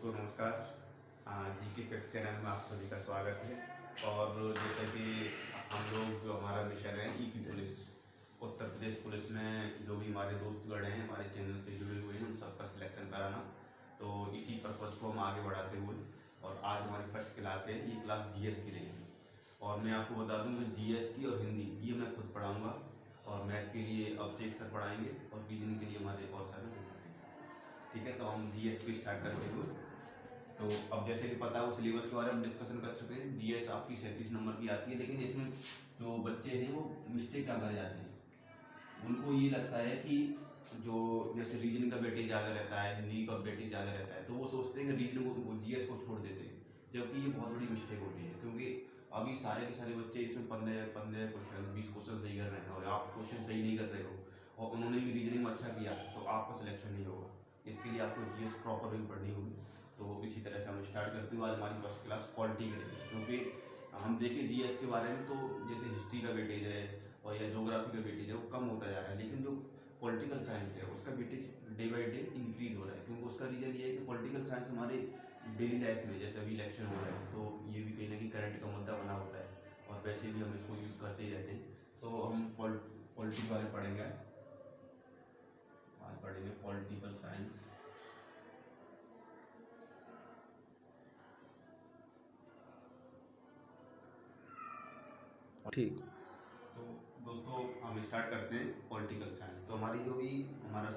दोस्तों नमस्कार। GK fax channel में आप सभी का स्वागत है। और जैसे कि हम लोग जो हमारा मिशन है EP police Uttar Pradesh police में जो भी हमारे दोस्तगण हैं हमारे चैनल से जुड़े हुए हैं उन सबका सिलेक्शन कराना, तो इसी पर्पज़ को हम आगे बढ़ाते हुए और आज हमारी फर्स्ट क्लास है, ये क्लास जीएस की रहेगी। और मैं आपको बता दूं कि जीएस की और हिंदी ये मैं खुद पढ़ाऊँगा और मैथ के लिए अभिषेक सर पढ़ाएंगे और रीजनिंग के लिए हमारे और सारे लोग। ठीक है, तो हम जीएस की स्टार्ट करते हुए, तो अब जैसे कि पता है वो सिलेबस के बारे में डिस्कशन कर चुके हैं। जीएस आपकी 37 नंबर की आती है, लेकिन इसमें जो बच्चे हैं वो मिस्टेक क्या कर जाते हैं, उनको ये लगता है कि जो जैसे रीजनिंग का वेटेज ज़्यादा रहता है, हिंदी का वेटेज ज़्यादा रहता है, तो वो सोचते हैं कि रीजनिंग को जीएस को छोड़ देते हैं, जबकि ये बहुत बड़ी मिस्टेक होती है। क्योंकि अभी सारे के सारे बच्चे इसमें 15 क्वेश्चन 20 क्वेश्चन सही कर रहे हैं और आप क्वेश्चन सही नहीं कर रहे हो और उन्होंने भी रीजनिंग में अच्छा किया, तो आपका सिलेक्शन नहीं होगा। इसके लिए आपको जीएस प्रॉपर भी पढ़नी होगी। तो इसी तरह से हम स्टार्ट करते हुए आज हमारी फर्स्ट क्लास पॉलिटी की रहेगी। क्योंकि हम देखें जीएस के बारे में तो जैसे हिस्ट्री का वेटेज है और या ज्योग्राफी का वेटेज है वो कम होता जा रहा है, लेकिन जो पॉलिटिकल साइंस है उसका weightage day by day increase हो रहा है। क्योंकि उसका रीज़न ये है कि पॉलिटिकल साइंस हमारे डेली लाइफ में जैसे अभी इलेक्शन हो रहा है तो ये भी कहीं ना कहीं करंट का मुद्दा बना होता है और वैसे भी हम इसको यूज़ करते ही रहते हैं। तो हम पॉलिटी के बारे में पढ़ेंगे, आज पढ़ेंगे पॉलिटिकल साइंस। ठीक। तो दोस्तों हम स्टार्ट करते हैं पॉलिटिकल साइंस। तो हमारी जो भी हमारा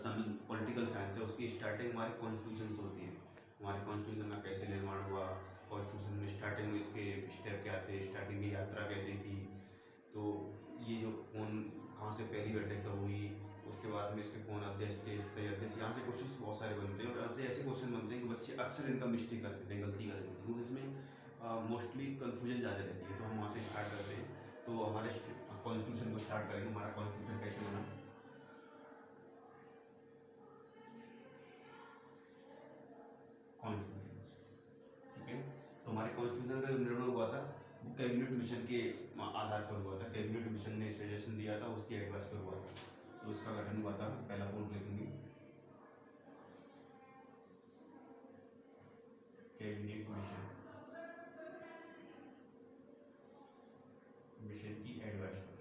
पॉलिटिकल साइंस है उसकी स्टार्टिंग हमारे कॉन्स्टिट्यूशन से होती है। हमारे कॉन्स्टिट्यूशन का कैसे निर्माण हुआ, कॉन्स्टिट्यूशन में स्टार्टिंग में इसके स्टेप क्या थे, स्टार्टिंग की यात्रा कैसी थी, तो ये जो कौन कहाँ से पहली बैठक कब हुई, उसके बाद में इसके कौन अध्यक्ष थे, स्थायी अध्यक्ष, यहाँ से क्वेश्चन बहुत सारे बनते हैं। और ऐसे क्वेश्चन बनते हैं कि बच्चे अक्सर इनका मिस्टेक कर देते हैं, गलती कर देते हैं, क्योंकि इसमें मोस्टली कन्फ्यूजन ज़्यादा रहती है। तो हम वहाँ से स्टार्ट करते हैं। तो हमारे कॉन्स्टिट्यूशन को स्टार्ट करेंगे। हमारा कॉन्स्टिट्यूशन कैसे बना, कॉन्स्टिट्यूशन, ठीक है। तो हमारे कॉन्स्टिट्यूशन का जो निर्माण हुआ था वो कैबिनेट मिशन के आधार पर हुआ था। कैबिनेट मिशन ने सजेशन दिया था, उसके एडवाइस पर हुआ था। तो इसका गठन हुआ था, पहला पॉइंट लिखेंगे कैबिनेट मिशन, मिशन की एडवाइस पर।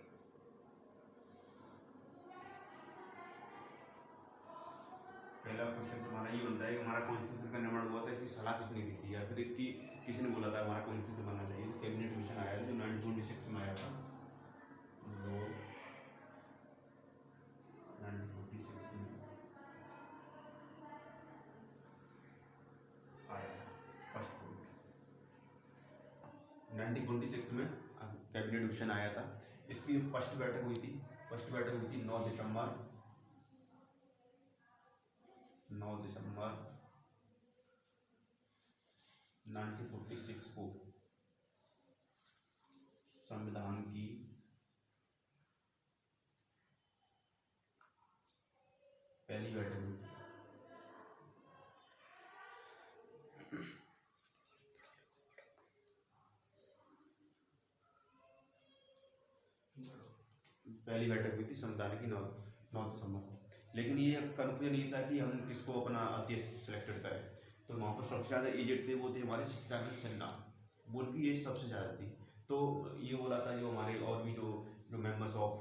पहला क्वेश्चन हमारा ये बनता है कि हमारा कॉन्स्टिट्यूशन का निर्माण हुआ था, इसकी सलाह किसने दी थी या फिर इसकी किसी ने बोला था हमारा कॉन्स्टिट्यूशन बनना चाहिए। कैबिनेट मिशन आया था जो 1926 में आया था, जो 1926 में आया था। फर्स्ट पॉइंट 1926 में कैबिनेट मिशन आया था। इसकी फर्स्ट बैठक हुई थी 9 दिसंबर 1946 को संविधान की पहली बैठक हुई थी। पहली बैठक हुई थी संविधान की 9 दिसंबर। लेकिन ये कन्फ्यूजन ये था कि हम किसको अपना अध्यक्ष सिलेक्टेड करें। तो वहाँ पर सबसे ज़्यादा एजेड थे वो थे हमारे सच्चिदानंद सिन्हा, वो उनकी एज सबसे ज़्यादा थी। तो ये बोला था जो हमारे और भी जो मेंबर्स ऑफ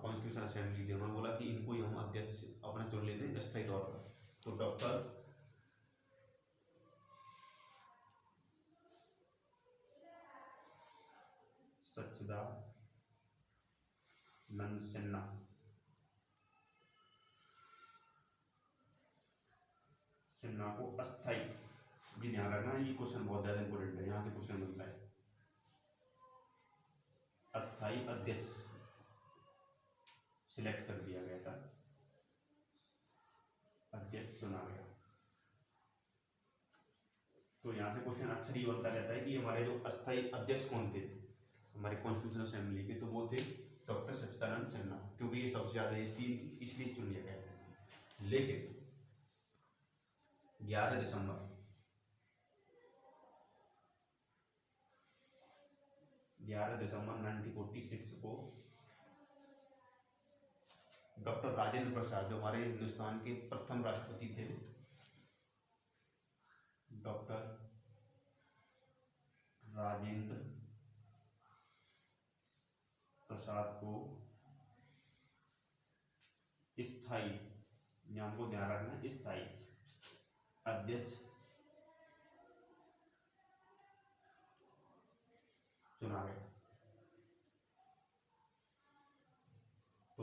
कॉन्स्टिट्यूशन असेंबली थे, उन्होंने बोला कि इनको ही हम अध्यक्ष अपना चुन लेते हैं अस्थायी तौर पर। तो डॉक्टर सच्चिदानंद सिन्हा को अस्थायी, भी ध्यान रखना ये क्वेश्चन बहुत ज़्यादा इंपॉर्टेंट है, यहाँ से क्वेश्चन बनता है। अस्थायी अध्यक्ष सिलेक्ट कर दिया गया था, अध्यक्ष चुना गया। तो यहाँ से क्वेश्चन अक्सर ही बनता रहता है कि हमारे जो अस्थायी अध्यक्ष कौन थे हमारे कॉन्स्टिट्यूशन असेंबली के, तो वो थे डॉक्टर सच्चिदानंद सिन्हा, क्योंकि ये सबसे ज़्यादा एज थी इनकी, इसलिए चुन लिया गया था। लेकिन 11 दिसंबर 1946 को डॉक्टर राजेंद्र प्रसाद जो हमारे हिंदुस्तान के प्रथम राष्ट्रपति थे, डॉक्टर राजेंद्र प्रसाद को स्थायी, नाम को ध्यान रखना, स्थायी अध्यक्ष चुना गया। तो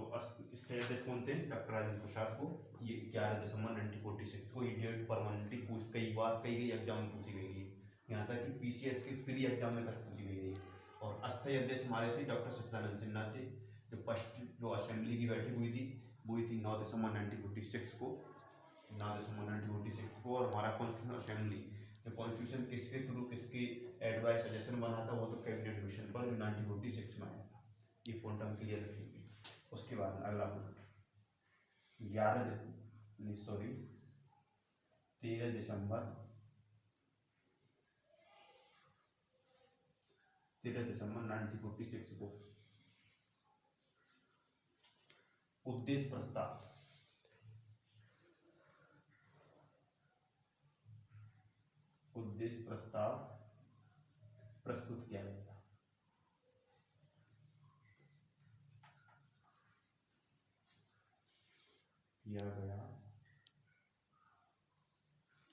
इसके अध्यक्ष कौन थे? डॉक्टर राजेंद्र प्रसाद को। ये 11 दिसंबर 1946 को ये डेट परमानेंटली कई बार कई एग्जाम में पूछी गई है, यहाँ तक कि पीसीएस के प्री एग्जाम में तक पूछी गई है। और अस्थायी अध्यक्ष हमारे थे डॉक्टर सच्चिदानंद सिन्हा थे। जो फर्स्ट जो असेंबली की बैठक हुई थी वो हुई थी 9 दिसंबर 1946 को, 9 दिसंबर 1946 को। और हमारा कॉन्स्टिट्यूशन असेंबली, जो कॉन्स्टिट्यूशन किसके थ्रू, किसकी एडवाइस सजेशन बना था, वो तो कैबिनेट मिशन पर 1946 में आया था। ये पॉइंट हम क्लियर रखेंगे। उसके बाद अगला पॉइंट 13 दिसंबर 1946 को उद्देश्य प्रस्ताव प्रस्तुत किया गया था।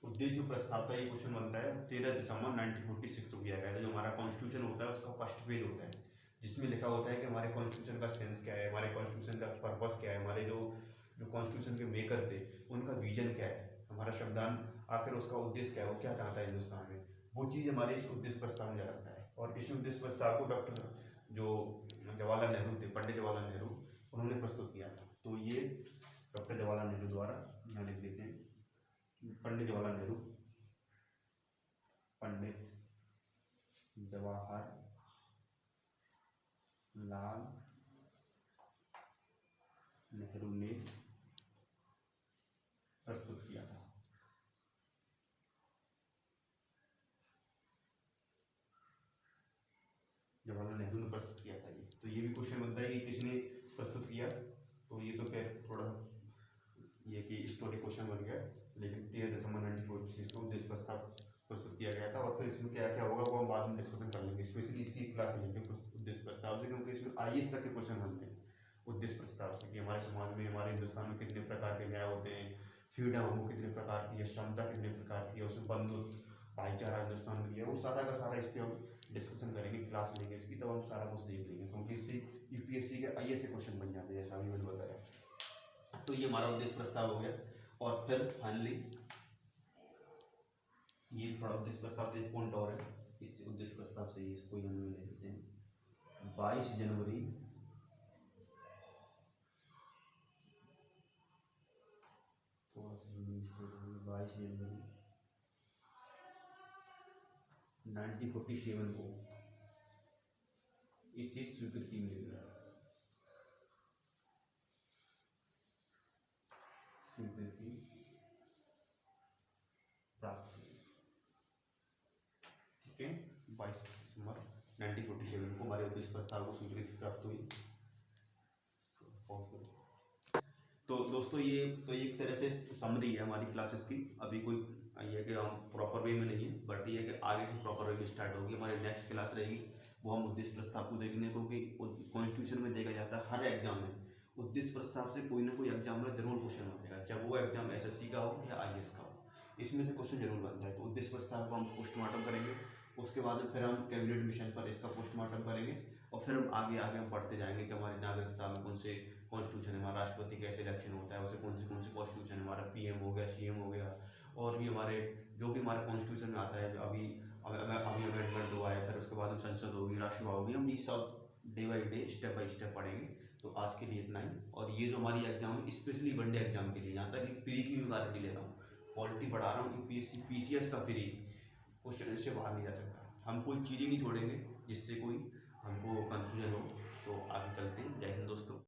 उद्देश्य जो प्रस्ताव था, ये क्वेश्चन बनता है 13 दिसंबर 1946 को किया गया था। जो हमारा कॉन्स्टिट्यूशन होता है उसका फर्स्ट पेज होता है, जिसमें लिखा होता है कि हमारे कॉन्स्टिट्यूशन का सेंस क्या है, हमारे कॉन्स्टिट्यूशन का पर्पस क्या है, हमारे जो कॉन्स्टिट्यूशन के मेकर थे उनका विजन क्या है, हमारा संविधान आखिर उसका उद्देश्य क्या है, वो क्या चाहता है हिंदुस्तान में, वो चीज़ हमारे इस उद्देश्य प्रस्ताव में लगता है। और इस उद्देश्य प्रस्ताव को डॉक्टर जो जवाहरलाल नेहरू थे, पंडित जवाहरलाल नेहरू, उन्होंने प्रस्तुत किया था। तो ये डॉक्टर जवाहरलाल नेहरू द्वारा यहाँ लिख देते हैं, पंडित जवाहरलाल नेहरू, पंडित जवाहरलाल नेहरू ने प्रस्तुत किया था। जवाहरलाल नेहरू ने प्रस्तुत किया था। ये तो ये भी क्वेश्चन बनता है कि किसने प्रस्तुत किया। तो ये तो क्या थोड़ा ये कि स्टोरी क्वेश्चन बन गया, लेकिन 13 दिसंबर 1946 को उद्देश्य प्रस्ताव प्रस्तुत किया गया था। और फिर इसमें क्या क्या होगा वो हम बाद में डिस्कशन कर लेंगे, स्पेशली इसकी क्लास लेंगे उद्देश्य प्रस्ताव से, क्योंकि इसमें आईएएस तक के क्वेश्चन बनते हैं उद्देश्य प्रस्ताव से कि हमारे समाज में, हमारे हिंदुस्तान में कितने प्रकार के न्याय होते हैं, फ्रीडम हमको कितने प्रकार की है, क्षमता कितने प्रकार की है, उसमें बंधुत्व भाईचारा हिंदुस्तान में लिया, वो सारा का सारा इस पर हम डिस्कशन करेंगे, क्लास लेंगे इसकी, तब हम सारा कुछ देख लेंगे, क्योंकि इससे यूपीएससी के आईएएस से क्वेश्चन बन जाते हैं, जैसा अभी मैंने बताया। तो ये हमारा उद्देश्य प्रस्ताव हो गया। और फिर फाइनली ये थोड़ा उद्देश्य प्रस्ताव से पॉइंट और है, इस उद्देश्य प्रस्ताव से इसको हम ले लेते हैं 22 जनवरी 1947 को इसे स्वीकृति मिली, स्वीकृति प्राप्त हुई। ठीक है, 22 दिसंबर 1947 को हमारे उद्देश्य प्रस्ताव को स्वीकृति प्राप्त हुई। तो दोस्तों ये तो एक तरह से समरी है हमारी क्लासेस की। अभी कोई ये कि हम प्रॉपर वे में नहीं है, बट ये कि आगे से प्रॉपर वे में स्टार्ट होगी। हमारी नेक्स्ट क्लास रहेगी वो हम उद्देश्य प्रस्ताव को देखेंगे, क्योंकि कॉन्स्टिट्यूशन में देखा जाता है हर एग्जाम में उद्देश्य प्रस्ताव से कोई ना कोई एग्जाम में जरूर क्वेश्चन बनेगा, चाहे वो एग्जाम एसएससी का हो या आईएएस का हो, इसमें से क्वेश्चन जरूर बनता है। तो उद्देश्य प्रस्ताव को हम पोस्टमार्टम करेंगे, उसके बाद फिर हम कैबिनेट मिशन पर इसका पोस्टमार्टम करेंगे, और फिर हम आगे हम पढ़ते जाएंगे कि हमारी नागरिकता में कौन से कॉन्स्टिट्यूशन है, हमारा राष्ट्रपति कैसे इलेक्शन होता है, उसे कौन से कॉन्स्टिट्यूशन, हमारा पीएम हो गया, सीएम हो गया, और भी हमारे जो भी हमारे कॉन्स्टिट्यूशन में आता है, जो अभी अमेंडमेंट हुआ है, फिर उसके बाद हम संसद होगी, राष्ट्रसभा होगी, हम ये सब day by day step by step पढ़ेंगे। तो आज के लिए इतना ही। और ये जो हमारी एग्जाम स्पेशली वनडे एग्जाम के लिए, यहाँ तक कि प्री की भी गारंटी ले रहा हूँ, पॉलिटी पढ़ा रहा हूँ, यूपीएससी पीसीएस का फ्री क्वेश्चन इससे बाहर नहीं जा सकता। हम कोई चीज़ें नहीं छोड़ेंगे जिससे कोई हमको कन्फ्यूजन हो। तो आगे चलते हैं। जय हिंद दोस्तों।